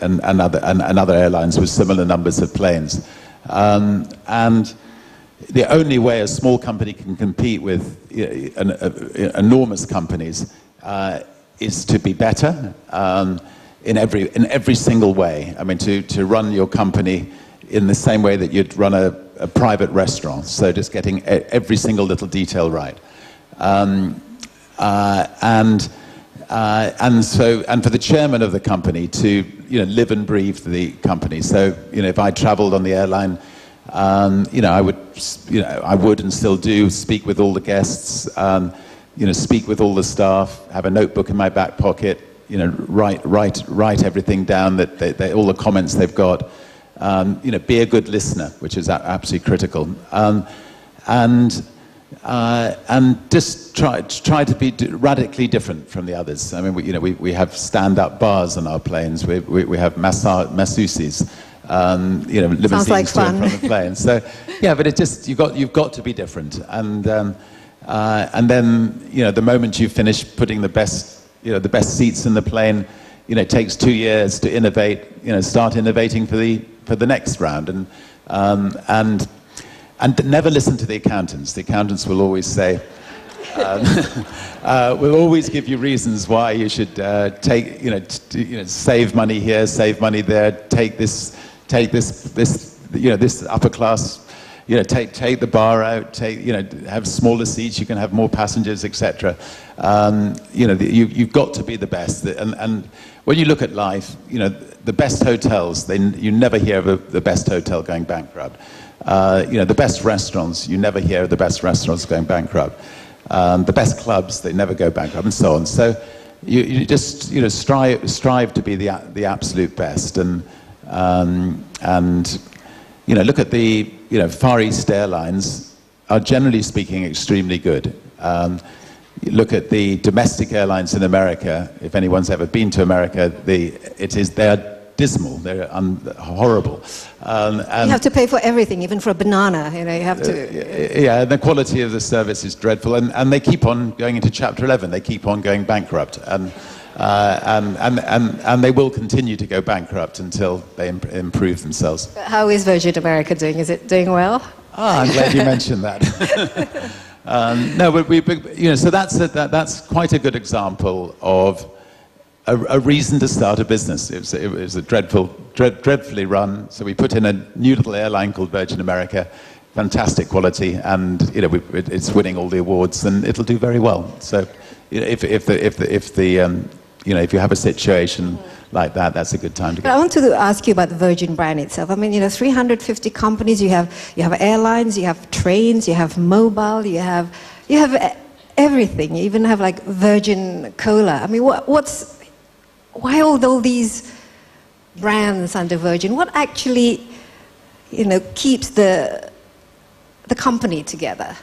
and other airlines with similar numbers of planes. And the only way a small company can compete with enormous companies is to be better in every single way. I mean, to run your company in the same way that you'd run a private restaurant. So just getting every single little detail right. And for the chairman of the company to live and breathe the company. So if I travelled on the airline, I would and still do speak with all the guests, speak with all the staff, have a notebook in my back pocket, write everything down that all the comments they've got. Be a good listener, which is absolutely critical, and just try to be radically different from the others. I mean, we have stand-up bars on our planes. We have masseuses, limousines like to and fun. from the plane. So yeah, but you've got to be different, and then the moment you finish putting the best seats in the plane, it takes 2 years to innovate. Start innovating for the next round, and never listen to the accountants. The accountants will always say, will always give you reasons why you should save money here, save money there, take this upper class, take the bar out, have smaller seats, you can have more passengers, etc. You've got to be the best, and when you look at life, the best hotels, you never hear of the best hotel going bankrupt. The best restaurants, you never hear of the best restaurants going bankrupt. The best clubs, they never go bankrupt, and so on. So you just strive to be the absolute best, and look at the Far East Airlines are generally speaking extremely good. Look at the domestic airlines in America. If anyone's ever been to America, they are dismal. They're horrible. And you have to pay for everything, even for a banana. You have to. Yeah, the quality of the service is dreadful, and they keep on going into Chapter 11. They keep on going bankrupt, and they will continue to go bankrupt until they improve themselves. How is Virgin America doing? Is it doing well? I'm glad you mentioned that. No, but so that's quite a good example of a reason to start a business. It was a dreadfully run. So we put in a new little airline called Virgin America, fantastic quality, and it's winning all the awards, and it'll do very well. So if you have a situation like that, that's a good time to get. I want to ask you about the Virgin brand itself. I mean, 350 companies. You have airlines, you have trains, you have mobile, you have everything. You even have like Virgin Cola. I mean, why all these brands under Virgin? What actually, keeps the company together?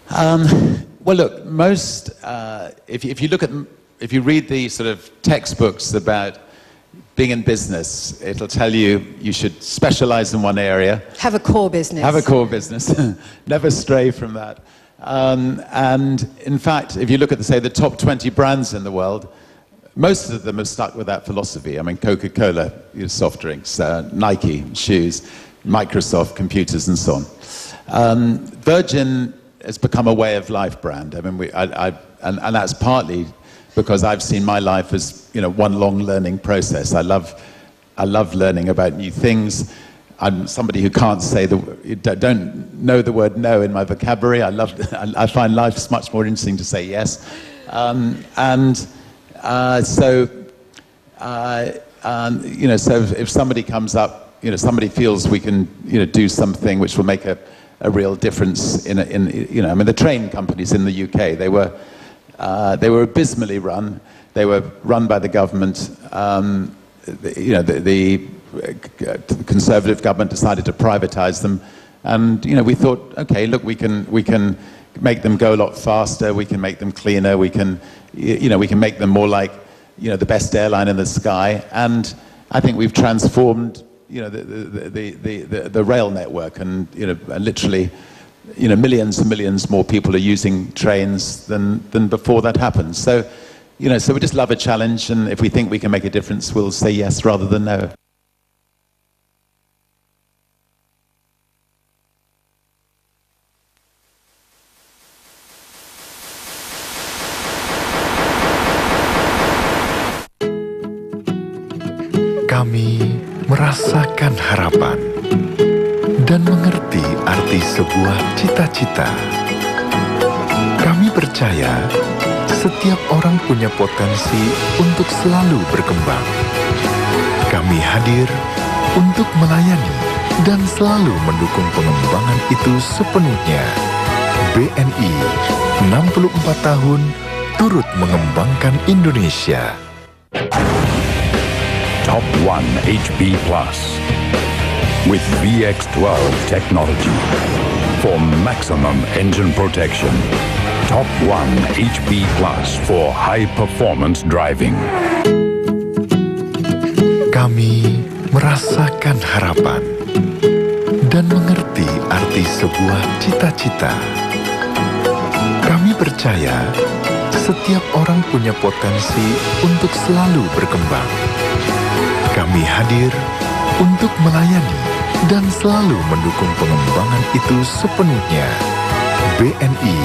Well, look, most if you read the sort of textbooks about being in business, it'll tell you should specialize in one area. Have a core business. Have a core business. Never stray from that. And in fact, if you look at, the top 20 brands in the world, most of them have stuck with that philosophy. I mean, Coca-Cola, soft drinks, Nike, shoes, Microsoft, computers, and so on. Virgin has become a way of life brand. I mean, and that's partly because I've seen my life as one long learning process. I love learning about new things. I'm somebody who can't don't know the word no in my vocabulary. I find life much more interesting to say yes, so if somebody comes up, somebody feels we can do something which will make a real difference in I mean, the train companies in the UK, they were abysmally run. They were run by the government. The Conservative government decided to privatize them, and we thought, okay, look, we can make them go a lot faster. We can make them cleaner. We can make them more like the best airline in the sky. And I think we've transformed the rail network, and literally millions and millions more people are using trains than before that happened. So so we just love a challenge, and if we think we can make a difference, we'll say yes rather than no. Kami merasakan harapan dan mengerti arti sebuah cita-cita. Kami percaya setiap orang punya potensi untuk selalu berkembang. Kami hadir untuk melayani dan selalu mendukung pengembangan itu sepenuhnya. BNI 64 tahun turut mengembangkan Indonesia. Top 1 HP Plus with VX12 technology for maximum engine protection. Top 1 HP Plus for high performance driving. Kami merasakan harapan dan mengerti arti sebuah cita-cita. Kami percaya setiap orang punya potensi untuk selalu berkembang. Kami hadir untuk melayani dan selalu mendukung pengembangan itu sepenuhnya. BNI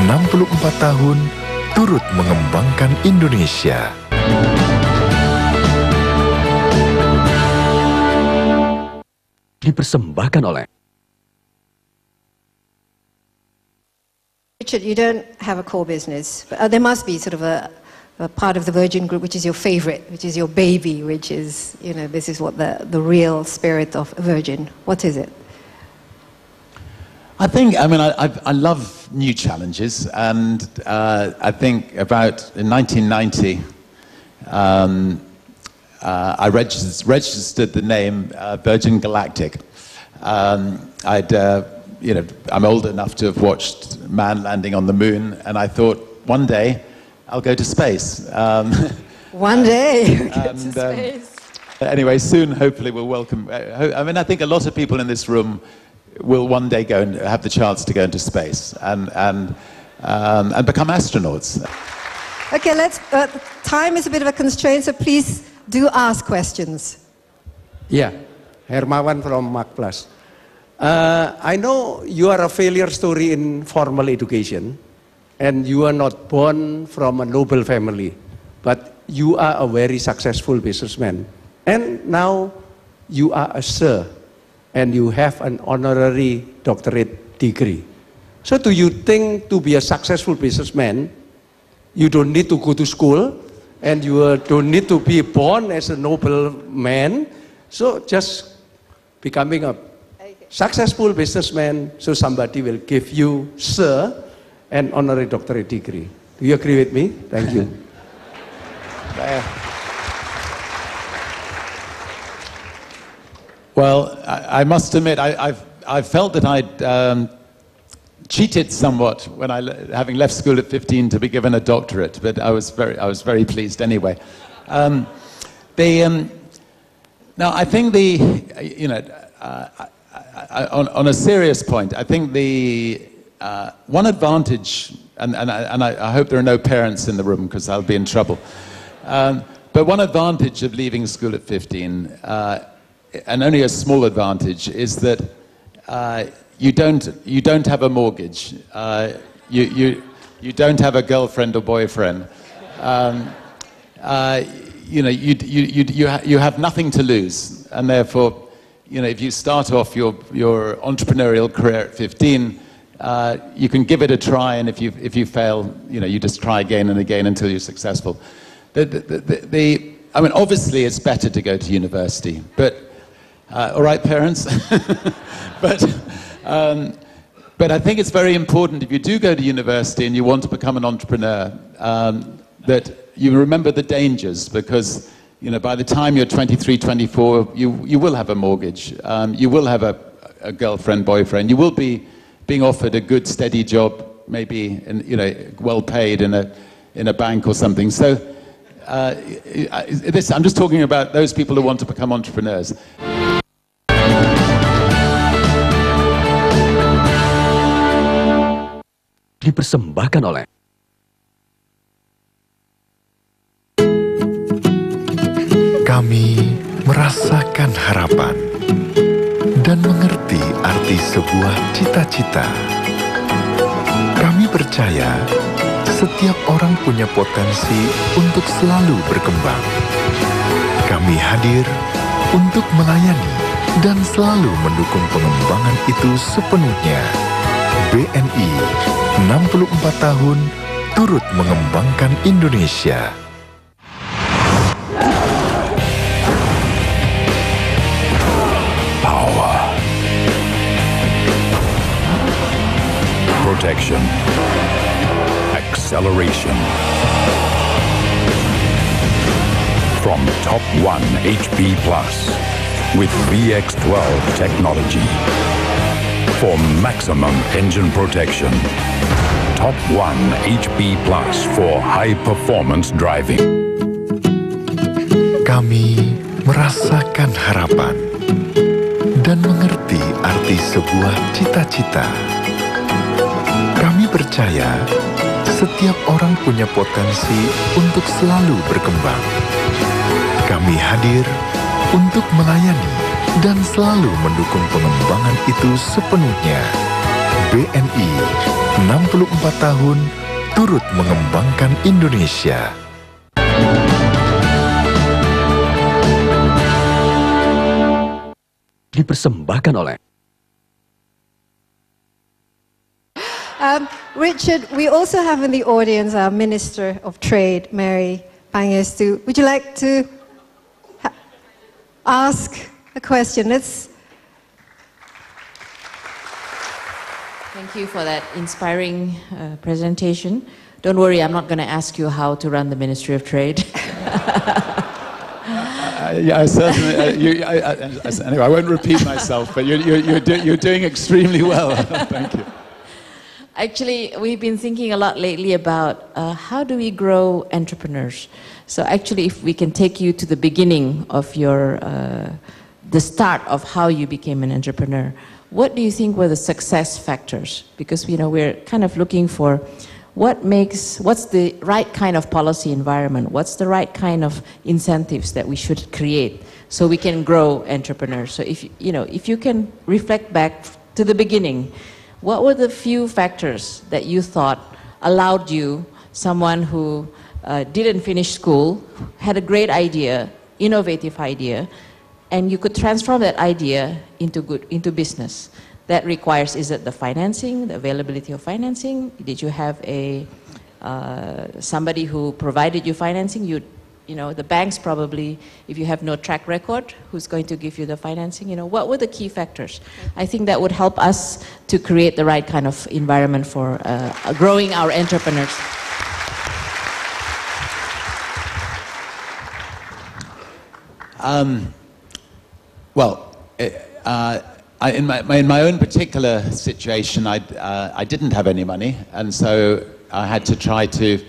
64 tahun turut mengembangkan Indonesia. Dipersembahkan oleh Richard, you don't have a core business, but there must be sort of a part of the Virgin Group which is your favorite, which is your baby, which is, this is what the real spirit of Virgin. What is it? I love new challenges, and I think in 1990, I registered the name Virgin Galactic. I'm old enough to have watched man landing on the moon, and I thought one day I'll go to space. One day you'll get to space. Anyway, soon hopefully we'll welcome. I think a lot of people in this room will one day go and have the chance to go into space and become astronauts. Okay, time is a bit of a constraint, so please do ask questions. Yeah, Hermawan from Mark Plus. I know you are a failure story in formal education, and you are not born from a noble family, but you are a very successful businessman. And now you are a sir, and you have an honorary doctorate degree. So do you think to be a successful businessman, you don't need to go to school, and you don't need to be born as a noble man, so just becoming a successful businessman, so somebody will give you, sir, an honorary doctorate degree. Do you agree with me? Thank you. Well, I must admit, I felt that I'd cheated somewhat when having left school at 15 to be given a doctorate, but I was very pleased anyway. Now, I think on a serious point, I think one advantage, and I hope there are no parents in the room because I'll be in trouble, but one advantage of leaving school at 15, and only a small advantage, is that you don't have a mortgage, you don't have a girlfriend or boyfriend, you have nothing to lose, and therefore, if you start off your entrepreneurial career at 15, you can give it a try, and if you fail, you just try again and again until you're successful. Obviously it's better to go to university, but all right, parents. But I think it's very important, if you do go to university and you want to become an entrepreneur, that you remember the dangers, because by the time you're 23, 24, you will have a mortgage, you will have a girlfriend, boyfriend, you will be being offered a good, steady job, maybe well paid in a bank or something. So I'm just talking about those people who want to become entrepreneurs. Dipersembahkan oleh Kami merasakan harapan dan mengerti arti sebuah cita-cita. Kami percaya setiap orang punya potensi untuk selalu berkembang. Kami hadir untuk melayani dan selalu mendukung pengembangan itu sepenuhnya. BNI 64 tahun turut mengembangkan Indonesia. Power. Protection. Acceleration. From Top 1 HP Plus with VX12 technology. For maximum engine protection. Top 1 HP Plus for high performance driving. Kami merasakan harapan dan mengerti arti sebuah cita-cita. Kami percaya setiap orang punya potensi untuk selalu berkembang. Kami hadir untuk melayani dan selalu mendukung pengembangan itu sepenuhnya. BNI 64 tahun turut mengembangkan Indonesia. Dipersembahkan oleh Richard, we also have in the audience our Minister of Trade, Mary Pangestu. Would you like to ask a question? Thank you for that inspiring presentation. Don't worry, I'm not going to ask you how to run the Ministry of Trade. Yeah, I certainly. Anyway, I won't repeat myself, but you're doing extremely well. Thank you. Actually, we've been thinking a lot lately about how do we grow entrepreneurs. So actually, if we can take you to the beginning of your, the start of how you became an entrepreneur, what do you think were the success factors? Because we're kind of looking for what's the right kind of policy environment? What's the right kind of incentives that we should create so we can grow entrepreneurs? So if you can reflect back to the beginning, what were the few factors that you thought allowed you, someone who didn't finish school, had a great idea, innovative idea, and you could transform that idea into business? That requires, is it the financing, the availability of financing? Did you have somebody who provided you financing? The banks probably, if you have no track record, who's going to give you the financing? What were the key factors? I think that would help us to create the right kind of environment for growing our entrepreneurs. In my own particular situation, I didn't have any money, and so I had to try to,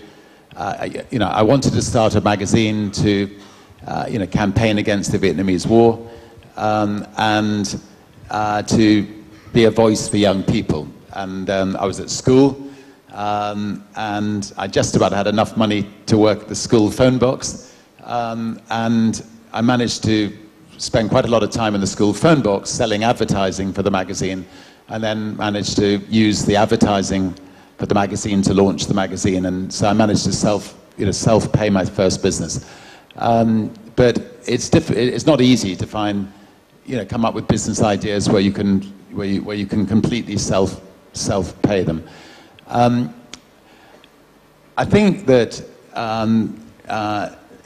I wanted to start a magazine to, campaign against the Vietnamese War, and to be a voice for young people. And I was at school, and I just about had enough money to work at the school phone box, and I managed to spend quite a lot of time in the school phone box selling advertising for the magazine, and then managed to use the advertising for the magazine to launch the magazine, and so I managed to self-pay my first business. But it's not easy to find, come up with business ideas where you can completely self-pay them. I think that, and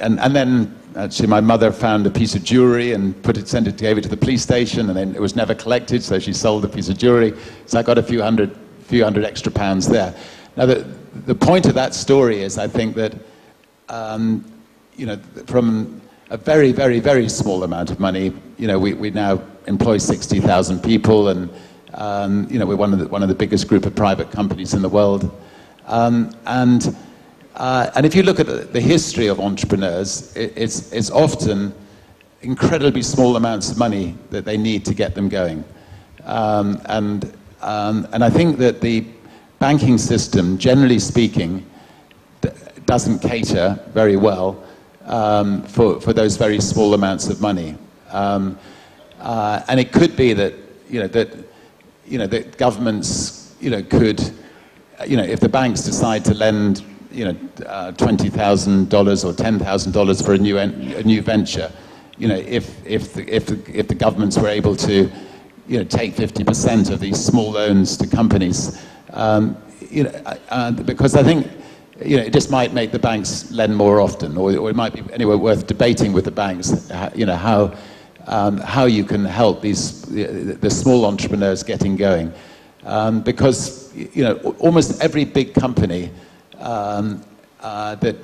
then actually my mother found a piece of jewelry and gave it to the police station, and then it was never collected, so she sold the piece of jewelry. So I got a few hundred extra pounds there. Now the point of that story is, I think that from a very, very, very small amount of money, we now employ 60,000 people, and we're one of the biggest group of private companies in the world. And if you look at the history of entrepreneurs, it's often incredibly small amounts of money that they need to get them going. And I think that the banking system, generally speaking, doesn't cater very well for those very small amounts of money. And it could be that that governments could, if the banks decide to lend $20,000 or $10,000 for a new venture, if the governments were able to take 50% of these small loans to companies, because I think it just might make the banks lend more often, or it might be anyway worth debating with the banks, how you can help the small entrepreneurs getting going, because almost every big company that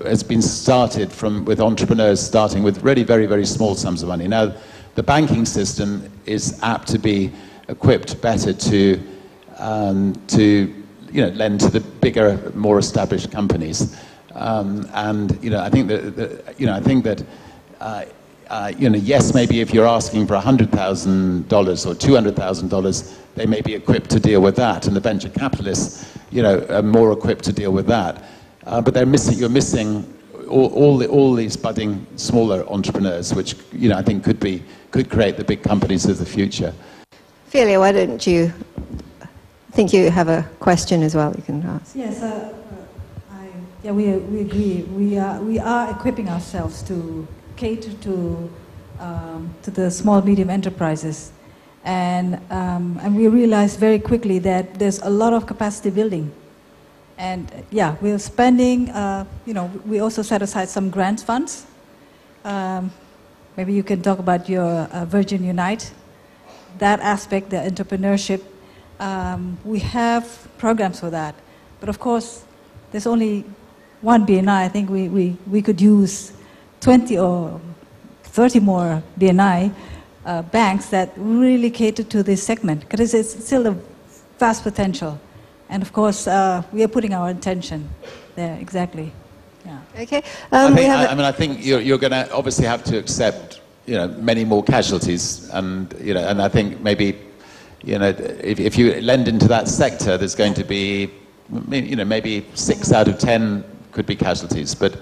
has been started with entrepreneurs starting with really very, very small sums of money. Now, the banking system is apt to be equipped better to lend to the bigger, more established companies, and I think that yes, maybe if you're asking for $100,000 or $200,000, they may be equipped to deal with that, and the venture capitalists, are more equipped to deal with that. But you're missing all these budding smaller entrepreneurs, which I think could create the big companies of the future. Ophelia, why don't you? I think you have a question as well. You can ask. Yes, we agree. We are equipping ourselves to cater to the small medium enterprises, and we realized very quickly that there's a lot of capacity building, and we're spending. We also set aside some grants funds. Maybe you can talk about your Virgin Unite, that aspect, the entrepreneurship. We have programs for that, but of course, there's only one BNI. I think we could use 20 or 30 more BNI banks that really cater to this segment, because it's still a vast potential. And of course, we are putting our attention there, exactly. Yeah. Okay. I think you're going to obviously have to accept, many more casualties, and I think maybe, if you lend into that sector, there's going to be, maybe 6 out of 10 could be casualties, but.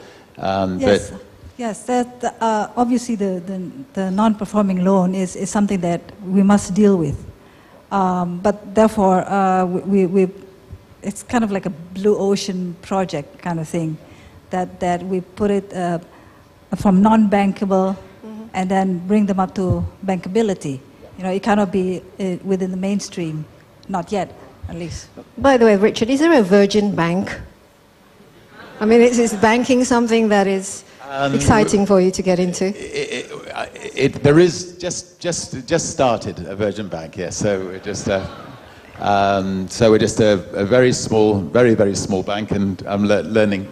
Yes, that obviously the non-performing loan is something that we must deal with, but therefore it's kind of like a blue ocean project kind of thing, that we put it from non-bankable and then bring them up to bankability. It cannot be within the mainstream, not yet, at least. By the way, Richard, is there a Virgin Bank? I mean, is banking something that is exciting for you to get into? There is just started a Virgin Bank, yes. So we're just a very small, very, very small bank, and I'm learning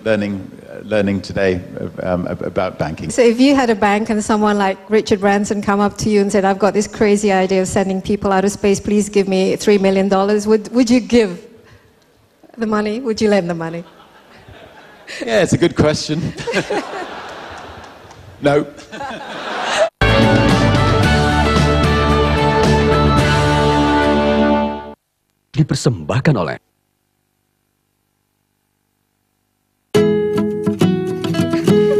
today about banking. So if you had a bank and someone like Richard Branson come up to you and said, "I've got this crazy idea of sending people out of space, please give me $3 million," would you give the money? Would you lend the money? Yeah, it's a good question. No. Dipersembahkan oleh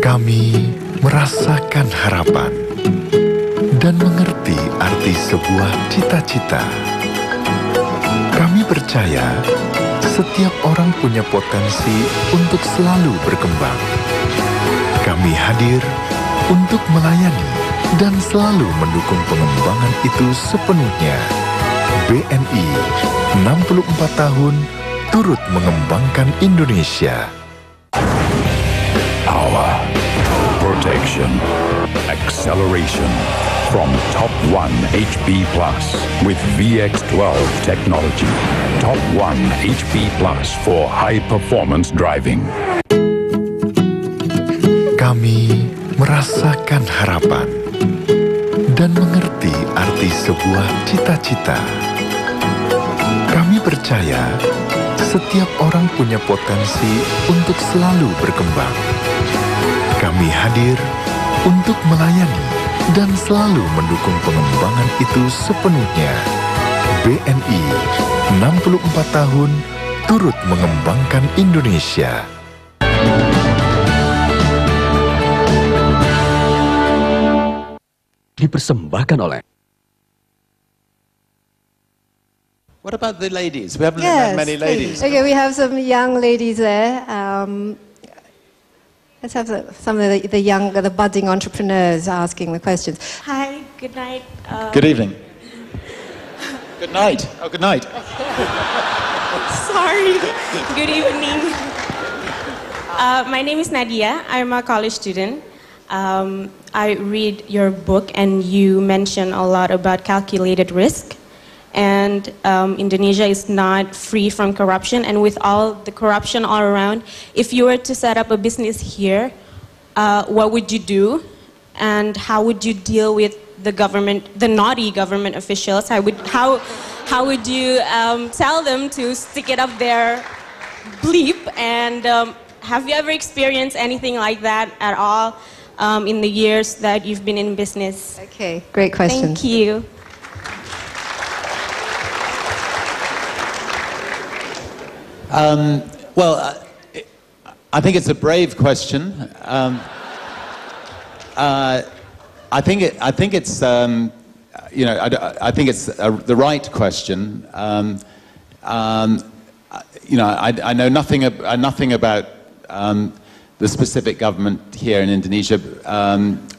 Kami merasakan harapan dan mengerti arti sebuah cita-cita. Kami percaya setiap orang punya potensi untuk selalu berkembang. Kami hadir untuk melayani dan selalu mendukung pengembangan itu sepenuhnya. BNI 64 tahun turut mengembangkan Indonesia. Power, protection, acceleration from Top 1 HP Plus with VX12 technology. Top 1 HP Plus for high performance driving. Kami merasakan harapan dan mengerti arti sebuah cita-cita. Kami percaya setiap orang punya potensi untuk selalu berkembang. Kami hadir untuk melayani dan selalu mendukung pengembangan itu sepenuhnya. BNI 64 tahun turut mengembangkan Indonesia. dipersembahkan oleh. What about the ladies? We haven't had many ladies. Okay, we have some young ladies there. Let's have some of the budding entrepreneurs asking the questions. Hi, good night. Good evening. Good night. Oh, good night. Sorry. Good evening. My name is Nadia. I'm a college student. I read your book and you mention a lot about calculated risk. And Indonesia is not free from corruption. And with all the corruption all around, if you were to set up a business here, what would you do? And how would you deal with the government, the naughty government officials? How would you tell them to stick it up their bleep? And have you ever experienced anything like that at all in the years that you've been in business? Okay, great question. Thank you. Well, I think it's a brave question. I think it's I think it's the right question. I know nothing about the specific government here in Indonesia.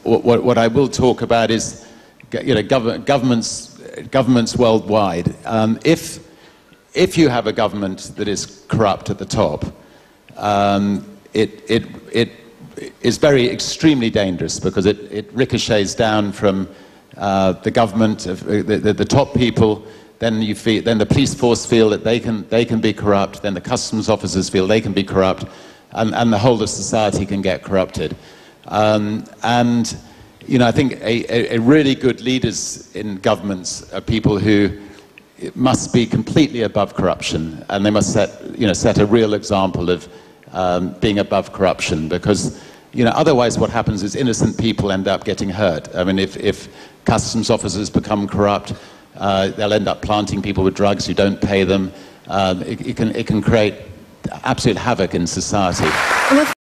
What I will talk about is governments worldwide. If you have a government that is corrupt at the top, it is extremely dangerous because it ricochets down from the government, the top people. Then the police force feel that they can be corrupt. Then the customs officers feel they can be corrupt, and the whole of society can get corrupted. I think a really good leaders in governments are people who must be completely above corruption, and they must set a real example of being above corruption, because otherwise what happens is innocent people end up getting hurt. I mean, if customs officers become corrupt, they'll end up planting people with drugs who don't pay them. It can create absolute havoc in society.